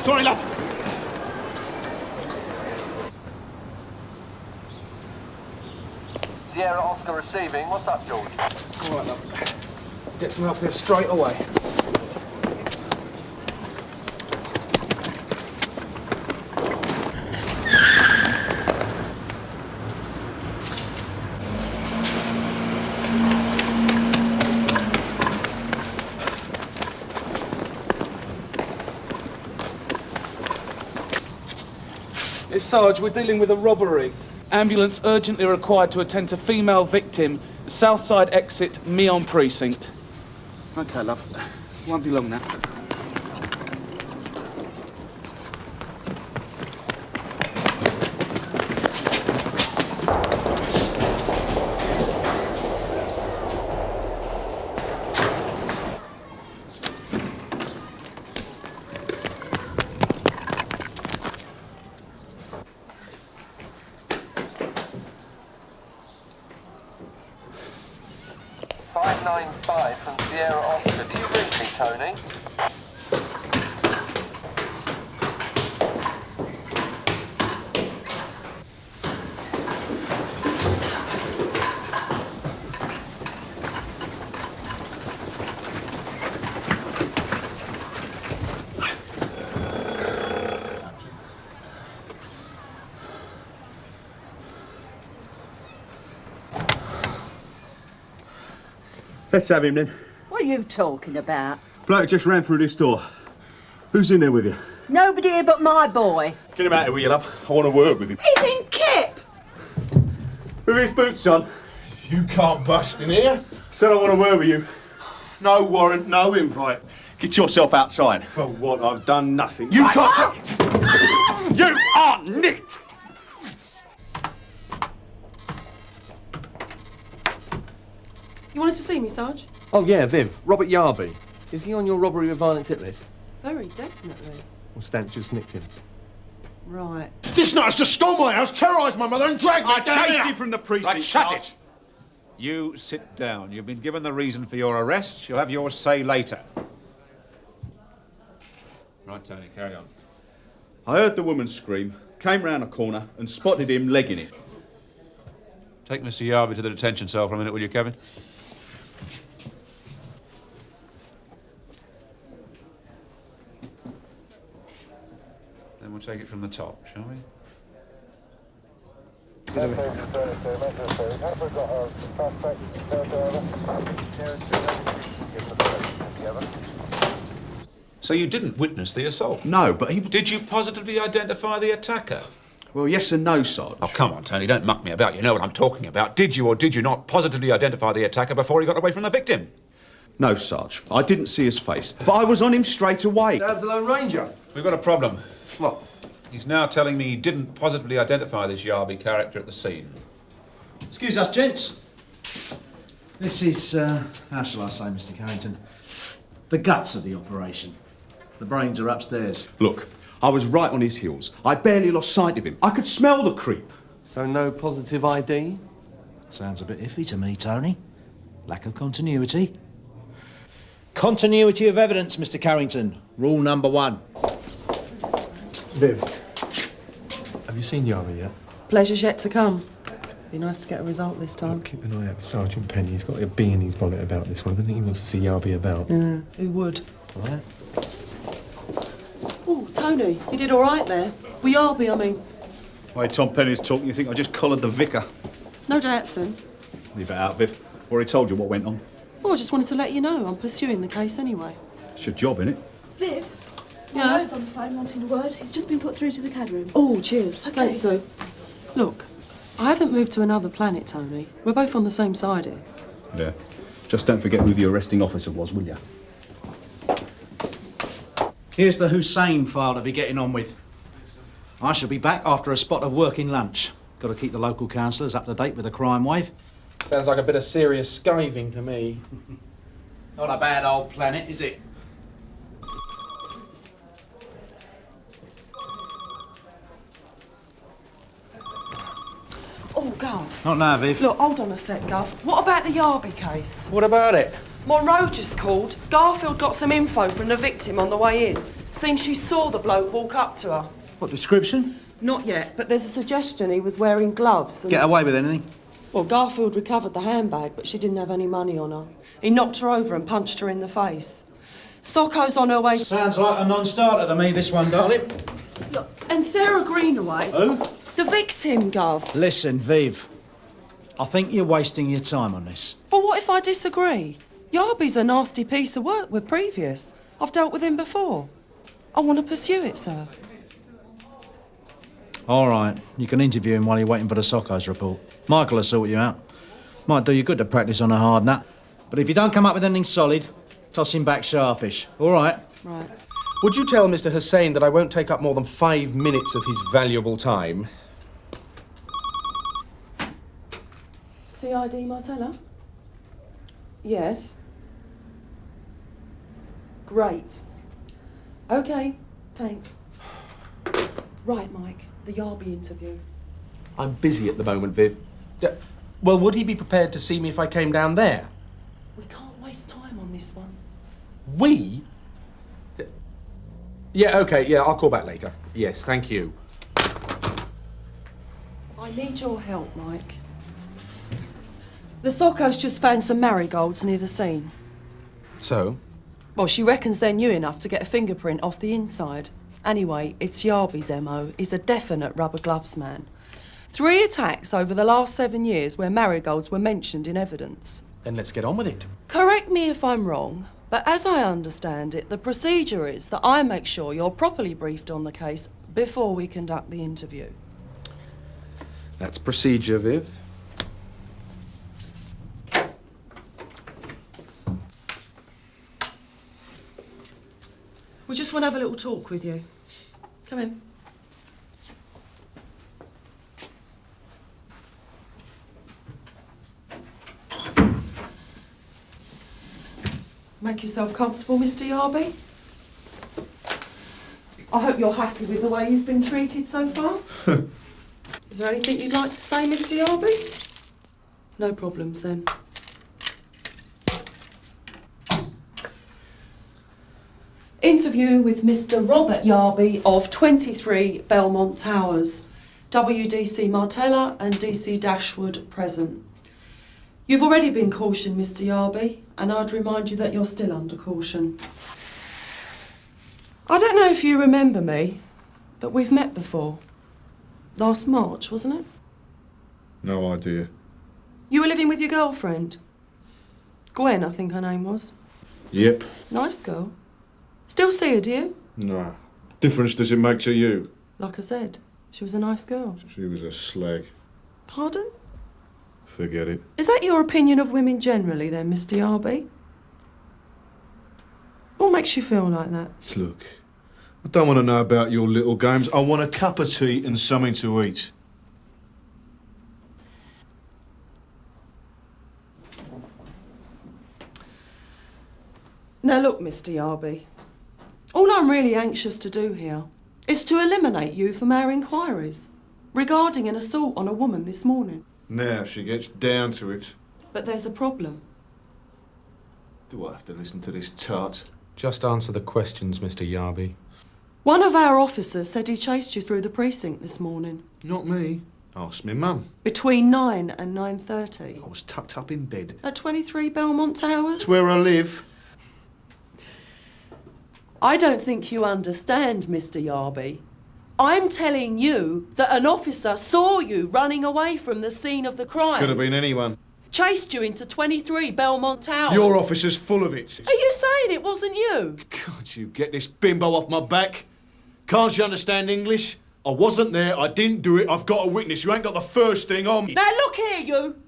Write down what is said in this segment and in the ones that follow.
Sorry, love. Sierra Oscar receiving. What's up, George? All right, love. Get some help here straight away. Yes, Sarge, we're dealing with a robbery. Ambulance urgently required to attend to female victim, Southside exit, Meon precinct. OK, love. Won't be long now. From Sierra Oscar. Do you read me, Tony? Let's have him then. What are you talking about? Bloke just ran through this door. Who's in there with you? Nobody here but my boy. Get him out of here, will you, love? I want to word with him. He's in kip! With his boots on. You can't bust in here. Said I want to word with you. No warrant, no invite. Get yourself outside. For what? I've done nothing. You can't... You are nicked! You wanted to see me, Sarge? Oh, yeah, Viv. Robert Yarby. Is he on your robbery with violence hit list? Very definitely. Or Stamp just nicked him? Right. This night's just stole my house, terrorised my mother and dragged me I down chased here. him from the precinct. Right, shut it! You sit down. You've been given the reason for your arrest. You'll have your say later. Right, Tony, carry on. I heard the woman scream, came round a corner and spotted him legging it. Take Mr. Yarby to the detention cell for a minute, will you, Kevin? Then we'll take it from the top, shall we? So you didn't witness the assault? No, but he... Did you positively identify the attacker? Well, yes and no, Sarge. Oh, come on, Tony, don't muck me about. You know what I'm talking about. Did you or did you not positively identify the attacker before he got away from the victim? No, Sarge. I didn't see his face, but I was on him straight away. How's the Lone Ranger? We've got a problem. What? He's now telling me he didn't positively identify this Yarby character at the scene. Excuse us, gents. This is, how shall I say, Mr. Carrington, the guts of the operation. The brains are upstairs. Look, I was right on his heels. I barely lost sight of him. I could smell the creep. So no positive ID? Sounds a bit iffy to me, Tony. Lack of continuity. Continuity of evidence, Mr. Carrington. Rule number 1. Viv, have you seen Yarby yet? Pleasure's yet to come. Be nice to get a result this time. Keep an eye out for Sergeant Penny. He's got a bee in his bonnet about this one. I don't think he wants to see Yarby about. Yeah, who would? All right. Oh, Tony, you did all right there. We are, I mean. Wait, Tom Penny's talking. You think I just collared the vicar? No doubt, son. Leave it out, Viv. Already told you what went on. Well, I just wanted to let you know I'm pursuing the case anyway. It's your job, innit? Viv? Yeah? Rose on the phone wanting a word. He's just been put through to the CAD room. Oh, cheers. Okay. Thanks, Sue. Look, I haven't moved to another planet, Tony. We're both on the same side here. Yeah. Just don't forget who the arresting officer was, will you? Here's the Hussein file to be getting on with. I shall be back after a spot of working lunch. Got to keep the local councillors up to date with the crime wave. Sounds like a bit of serious skiving to me. Not a bad old planet, is it? Oh, Garth. Not now, Viv. Look, hold on a sec, Garth. What about the Yarby case? What about it? Monroe just called. Garfield got some info from the victim on the way in. Seems she saw the bloke walk up to her. What description? Not yet, but there's a suggestion he was wearing gloves. And... Get away with anything? Well, Garfield recovered the handbag, but she didn't have any money on her. He knocked her over and punched her in the face. Socko's on her way... Sounds like a non-starter to me, this one, darling. Look, and Sarah Greenaway... Who? The victim, Gov. Listen, Viv. I think you're wasting your time on this. Well, what if I disagree? Yarby's a nasty piece of work. We're previous. I've dealt with him before. I want to pursue it, sir. All right, you can interview him while you're waiting for the Sockos report. Michael will sort you out. Might do you good to practice on a hard nut. But if you don't come up with anything solid, toss him back sharpish. All right? Right. Would you tell Mr. Hussain that I won't take up more than 5 minutes of his valuable time? CID Martella? Yes. Great. OK, thanks. Right, Mike, the Yarby interview. I'm busy at the moment, Viv. Well, would he be prepared to see me if I came down there? We can't waste time on this one. We? Yeah, OK, yeah, I'll call back later. Yes, thank you. I need your help, Mike. The Sockos just found some marigolds near the scene. So? Well, she reckons they're new enough to get a fingerprint off the inside. Anyway, it's Yarby's MO. He's a definite rubber gloves man. 3 attacks over the last 7 years where marigolds were mentioned in evidence. Then let's get on with it. Correct me if I'm wrong, but as I understand it, the procedure is that I make sure you're properly briefed on the case before we conduct the interview. That's procedure, Viv. We just want to have a little talk with you. Come in. Make yourself comfortable, Mr. Yarby. I hope you're happy with the way you've been treated so far. Is there anything you'd like to say, Mr. Yarby? No problems, then. Interview with Mr. Robert Yarby of 23 Belmont Towers. WDC Martella and DC Dashwood present. You've already been cautioned, Mr. Yarby, and I'd remind you that you're still under caution. I don't know if you remember me, but we've met before. Last March, wasn't it? No idea. You were living with your girlfriend. Gwen, I think her name was. Yep. Nice girl. Still see her, do you? Nah. Difference does it make to you? Like I said, she was a nice girl. She was a slag. Pardon? Forget it. Is that your opinion of women generally then, Mr. Yarby? What makes you feel like that? Look, I don't want to know about your little games. I want a cup of tea and something to eat. Now look, Mr. Yarby, all I'm really anxious to do here is to eliminate you from our inquiries regarding an assault on a woman this morning. Now she gets down to it. But there's a problem. Do I have to listen to this tart? Just answer the questions, Mr. Yarby. One of our officers said he chased you through the precinct this morning. Not me. Ask me mum. Between 9 and 9:30. I was tucked up in bed. At 23 Belmont Towers? It's where I live. I don't think you understand, Mr. Yarby. I'm telling you that an officer saw you running away from the scene of the crime. Could have been anyone. Chased you into 23 Belmont Towers. Your officer's full of it. Are you saying it wasn't you? Can't you get this bimbo off my back? Can't you understand English? I wasn't there, I didn't do it, I've got a witness. You ain't got the first thing on me. Now look here, you!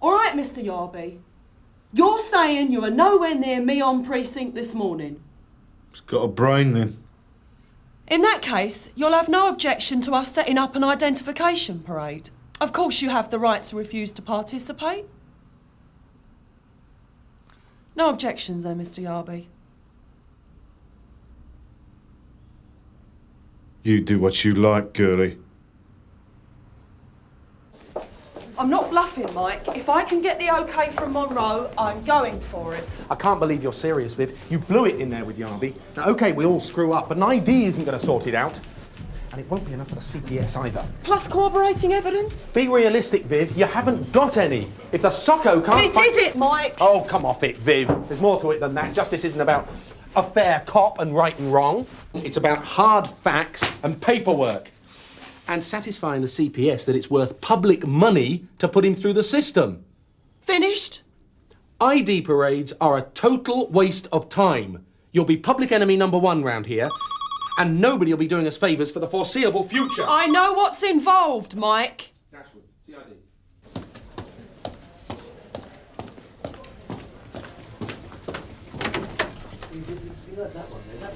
All right, Mr. Yarby. You're saying you were nowhere near Meon Precinct this morning. It's got a brain then. In that case, you'll have no objection to us setting up an identification parade. Of course you have the right to refuse to participate. No objections then, Mr. Yarby. You do what you like, girlie. I'm not bluffing, Mike. If I can get the OK from Monroe, I'm going for it. I can't believe you're serious, Viv. You blew it in there with Yarby. Now, OK, we all screw up, but an ID isn't going to sort it out. And it won't be enough for the CPS either. Plus corroborating evidence? Be realistic, Viv. You haven't got any. If the Socko can't... He did it, Mike! Oh, come off it, Viv. There's more to it than that. Justice isn't about a fair cop and right and wrong. It's about hard facts and paperwork. And satisfying the CPS that it's worth public money to put him through the system. Finished? ID parades are a total waste of time. You'll be public enemy number one round here, and nobody will be doing us favours for the foreseeable future. I know what's involved, Mike. Dashwood, CID.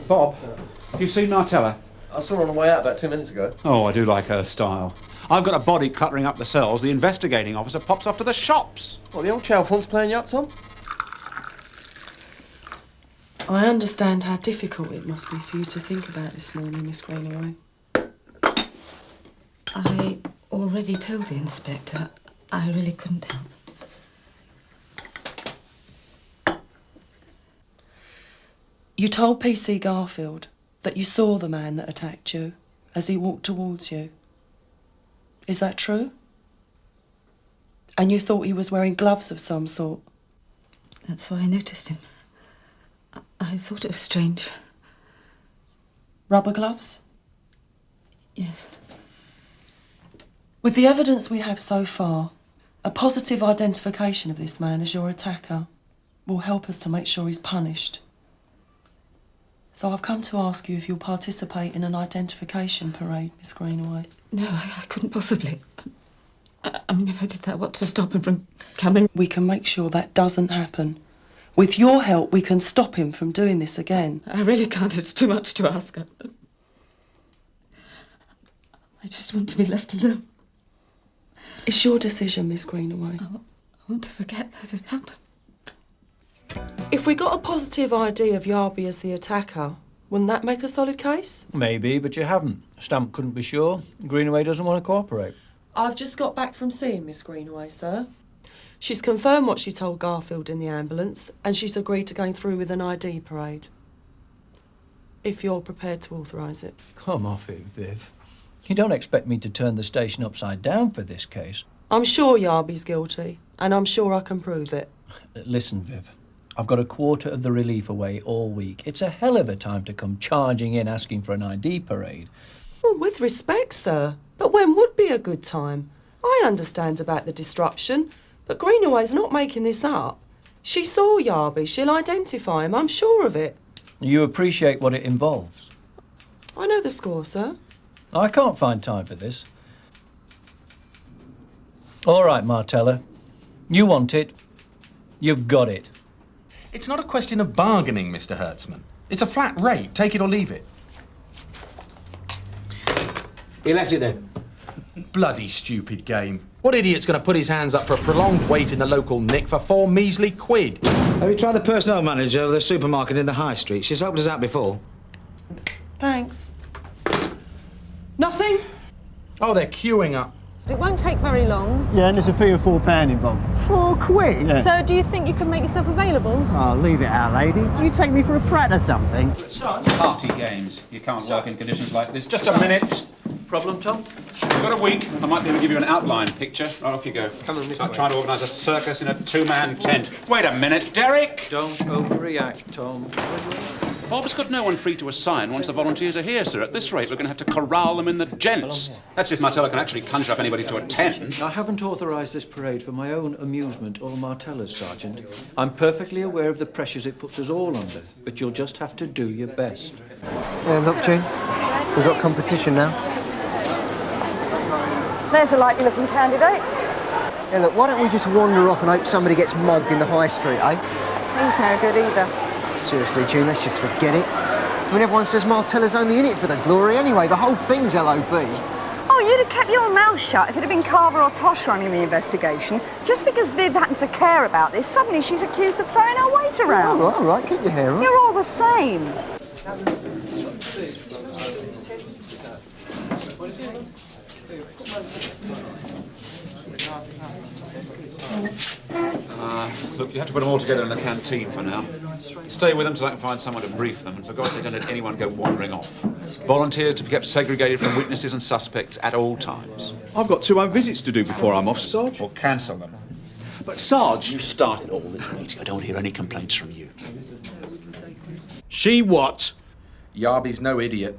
Bob, have you seen Martella? I saw her on the way out about 2 minutes ago. Oh, I do like her style. I've got a body cluttering up the cells. The investigating officer pops off to the shops. What, the old Chalfont's playing you up, Tom? I understand how difficult it must be for you to think about this morning, Miss Greenaway. I already told the inspector. I really couldn't help. You told PC Garfield that you saw the man that attacked you as he walked towards you. Is that true? And you thought he was wearing gloves of some sort? That's why I noticed him. I thought it was strange. Rubber gloves? Yes. With the evidence we have so far, a positive identification of this man as your attacker will help us to make sure he's punished. So I've come to ask you if you'll participate in an identification parade, Miss Greenaway. No, I couldn't possibly. I mean, if I did that, what's to stop him from coming? We can make sure that doesn't happen. With your help, we can stop him from doing this again. I really can't. It's too much to ask. I just want to be left alone. It's your decision, Miss Greenaway. I want to forget that it happened. If we got a positive ID of Yarby as the attacker, wouldn't that make a solid case? Maybe, but you haven't. Stamp couldn't be sure. Greenaway doesn't want to cooperate. I've just got back from seeing Miss Greenaway, sir. She's confirmed what she told Garfield in the ambulance, and she's agreed to going through with an ID parade. If you're prepared to authorise it. Come off it, Viv. You don't expect me to turn the station upside down for this case. I'm sure Yarby's guilty, and I'm sure I can prove it. Listen, Viv. I've got a quarter of the relief away all week. It's a hell of a time to come charging in asking for an ID parade. Well, with respect, sir, but when would be a good time? I understand about the disruption, but Greenaway's not making this up. She saw Yarby. She'll identify him. I'm sure of it. You appreciate what it involves? I know the score, sir. I can't find time for this. All right, Martella. You want it. You've got it. It's not a question of bargaining, Mr. Hertzman. It's a flat rate. Take it or leave it. He left it then. Bloody stupid game. What idiot's going to put his hands up for a prolonged wait in the local nick for 4 measly quid? Have you tried the personnel manager of the supermarket in the High Street? She's helped us out before. Thanks. Nothing? Oh, they're queuing up. It won't take very long. Yeah, and there's a fee of £4 involved. £4? Yeah. So do you think you can make yourself available? Oh, leave it out, lady. Do you take me for a prat or something? Party games. You can't work in conditions like this. Just a minute. Problem, Tom? You've got a week. I might be able to give you an outline picture. Right, off you go. Come on, I'm trying to organise a circus in a two-man tent. Wait a minute, Derek! Don't overreact, Tom. Bob's got no one free to assign once the volunteers are here, sir. At this rate, we're going to have to corral them in the gents. That's if Martella can actually conjure up anybody to attend. I haven't authorised this parade for my own amusement or Martella's, Sergeant. I'm perfectly aware of the pressures it puts us all under, but you'll just have to do your best. Yeah, look, June. We've got competition now. There's a likely-looking candidate. Yeah, look, why don't we just wander off and hope somebody gets mugged in the High Street, eh? He's no good either. Seriously, June, let's just forget it. I mean, everyone says Martella's only in it for the glory anyway. The whole thing's LOB. Oh, you'd have kept your mouth shut if it had been Carver or Tosh running the investigation. Just because Viv happens to care about this, suddenly she's accused of throwing her weight around. All right, keep your hair on. You're all the same. Look, you have to put them all together in the canteen for now. Stay with them till I can find someone to brief them, and for God's sake, don't let anyone go wandering off. Volunteers to be kept segregated from witnesses and suspects at all times. I've got 2 home visits to do before I'm off, Sarge. Or cancel them. But, Sarge... You started all this meeting. I don't hear any complaints from you. She what? Yarby's no idiot.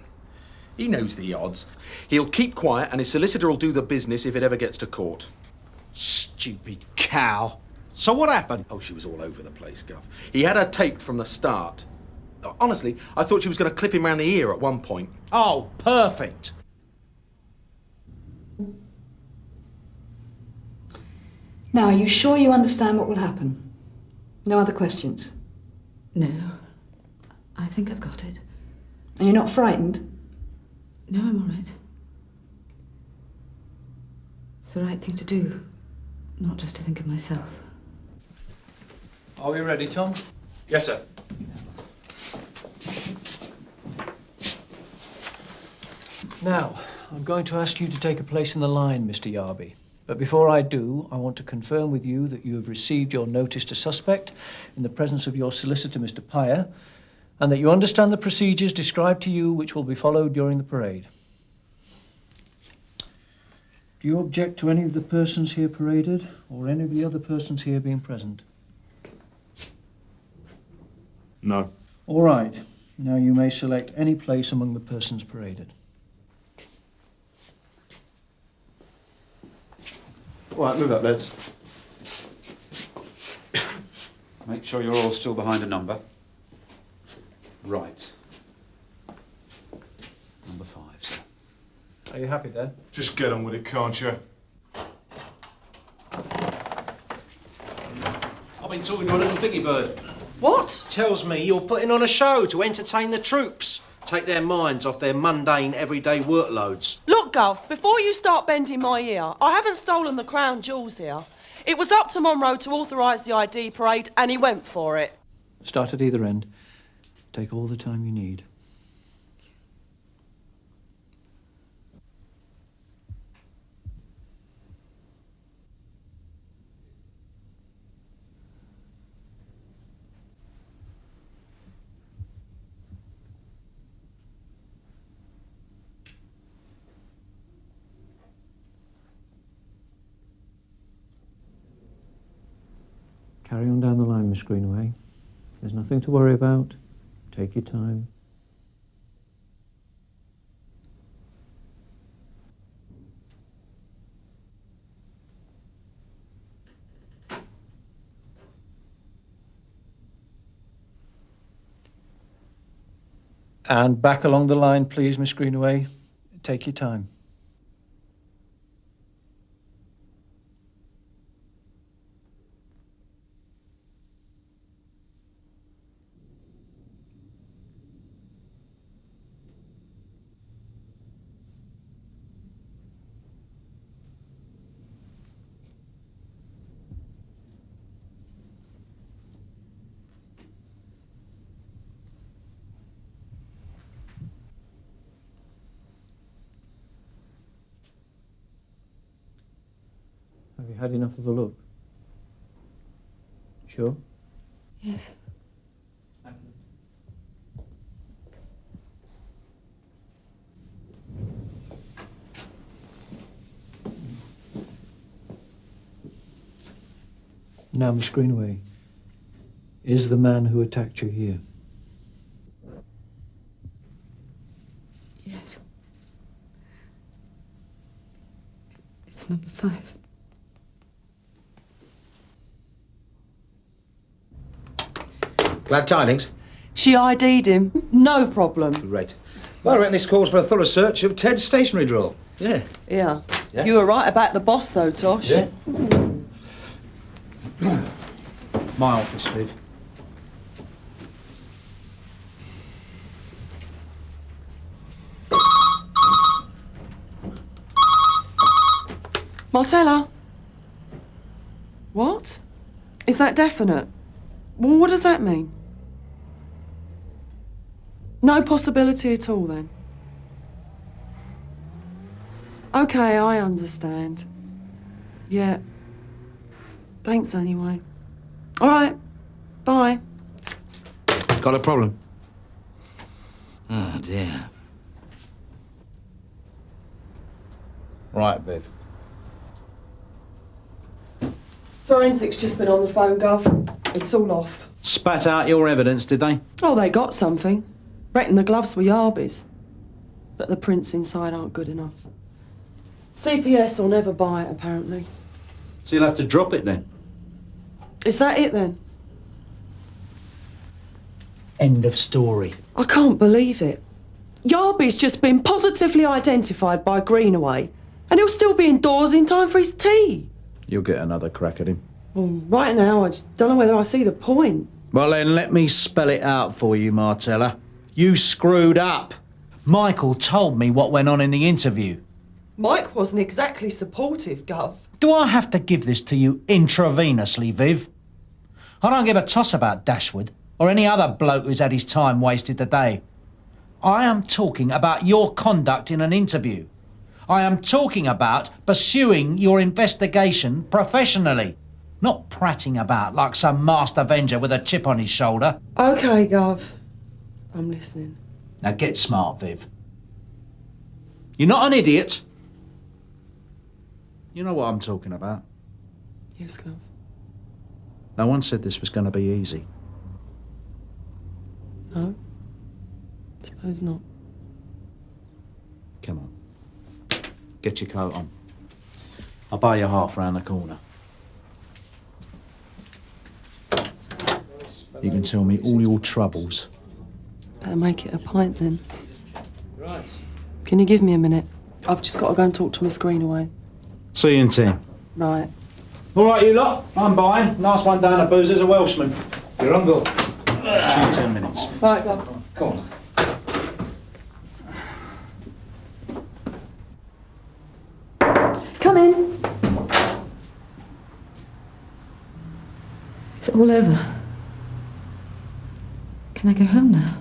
He knows the odds. He'll keep quiet and his solicitor will do the business if it ever gets to court. Stupid cow. So what happened? Oh, she was all over the place, Gov. He had her taped from the start. Honestly, I thought she was going to clip him round the ear at one point. Oh, perfect. Now, are you sure you understand what will happen? No other questions? No. I think I've got it. And you're not frightened? No, I'm all right. It's the right thing to do, not just to think of myself. Are we ready, Tom? Yes, sir. Now, I'm going to ask you to take a place in the line, Mr. Yarby. But before I do, I want to confirm with you that you have received your notice to suspect in the presence of your solicitor, Mr. Pyer, and that you understand the procedures described to you which will be followed during the parade. Do you object to any of the persons here paraded, or any of the other persons here being present? No. All right. Now you may select any place among the persons paraded. All right, move up, lads. Make sure you're all still behind a number. Right. Number 5, sir. Are you happy there? Just get on with it, can't you? I've been talking to a little dicky bird. What? Tells me you're putting on a show to entertain the troops. Take their minds off their mundane, everyday workloads. Look, Gov, before you start bending my ear, I haven't stolen the crown jewels here. It was up to Monroe to authorise the ID parade, and he went for it. Start at either end. Take all the time you need. Carry on down the line, Miss Greenaway. There's nothing to worry about. Take your time. And back along the line, please, Miss Greenaway. Take your time. Have you had enough of a look? Sure? Yes. Now, Miss Greenaway, is the man who attacked you here? Yes. It's number 5. Glad tidings? She ID'd him. No problem. Great. Well, I reckon this calls for a thorough search of Ted's stationery drawer. Yeah. Yeah. Yeah. You were right about the boss, though, Tosh. Yeah. My office, Viv. Martella? What? Is that definite? Well, what does that mean? No possibility at all, then? Okay, I understand. Yeah. Thanks anyway. All right. Bye. Got a problem? Oh, dear. Right, Viv. Forensics just been on the phone, Gov. It's all off. Spat out your evidence, did they? Oh, they got something. Reckon the gloves were Yarby's. But the prints inside aren't good enough. CPS will never buy it, apparently. So you'll have to drop it then. Is that it, then? End of story. I can't believe it. Yarby's just been positively identified by Greenaway, and he'll still be indoors in time for his tea. You'll get another crack at him. Well, right now, I just don't know whether I see the point. Well, then let me spell it out for you, Martella. You screwed up. Michael told me what went on in the interview. Mike wasn't exactly supportive, Gov. Do I have to give this to you intravenously, Viv? I don't give a toss about Dashwood or any other bloke who's had his time wasted today. I am talking about your conduct in an interview. I am talking about pursuing your investigation professionally, not prating about like some masked avenger with a chip on his shoulder. OK, Gov. I'm listening. Now get smart, Viv. You're not an idiot. You know what I'm talking about. Yes, Gov. No one said this was going to be easy. No? Suppose not. Come on. Get your coat on. I'll buy you half round the corner. You can tell me all your troubles. Better make it a pint, then. Right. Can you give me a minute? I've just got to go and talk to Miss Greenaway. See you in 10. Right. All right, you lot. I'm buying. Last one down the boozer's a Welshman. You're on board. See you in 10 minutes. Right, Gov. Come on. Come in. It's all over. Can I go home now?